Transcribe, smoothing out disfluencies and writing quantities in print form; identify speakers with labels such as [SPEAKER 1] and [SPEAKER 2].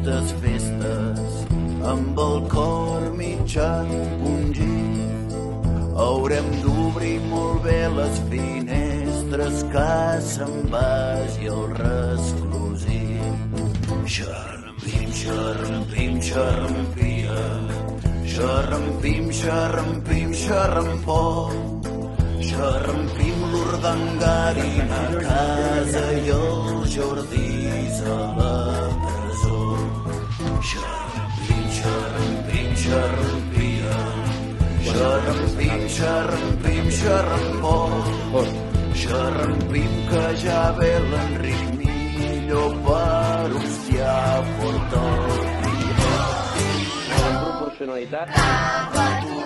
[SPEAKER 1] aquestes festes, amb el cor mitjà encongit, haurem d'obrir molt bé les finestres que se'n vagi el resclosit. Xarrampim, xarrampim, xarrampia, xarrampim, xarrampim, xarrampó, xarrampim l'urdangarina a casa i els jardins a la presó. Xarrampim, xarrampim, xarrampia, xarrampim, xarrampim, xarrampó, xarrampim que ja ve l'Enric Millo per hostiar fort el dia.
[SPEAKER 2] La proporcionalitat